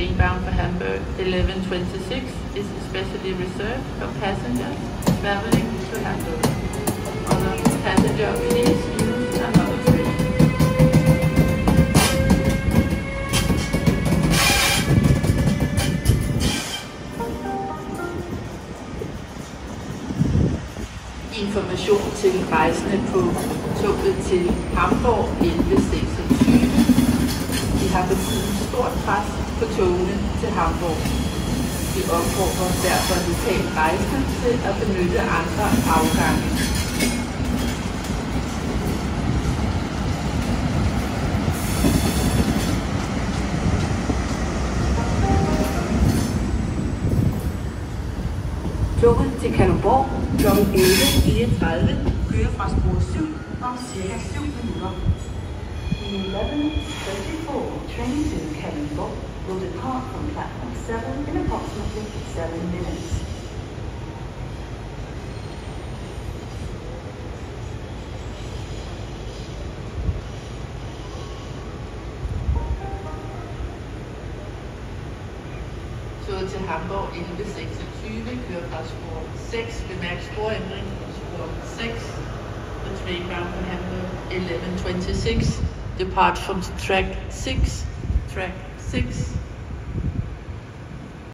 train bound for Hamburg 1126 is especially reserved for passengers traveling to Hamburg. Other passenger, please use another train. Information til rejsende på toget til Hamburg 1126. Vi har for tiden stort pres på togene til Hamburg. Vi opfordrer derfor lokale rejsende til at benytte andre afgange. Toget til Kalundborg kl. 11.34 kører fra spor 7 om ca. 7 minutter. The 11:34 train to Kalundborg will depart from platform 7 in approximately 7 minutes. Toget til Hamburg 1126 kører fra spor 6. Bemærk sporændring fra spor 6. The train bound for Hamburg 1126 depart from track 6.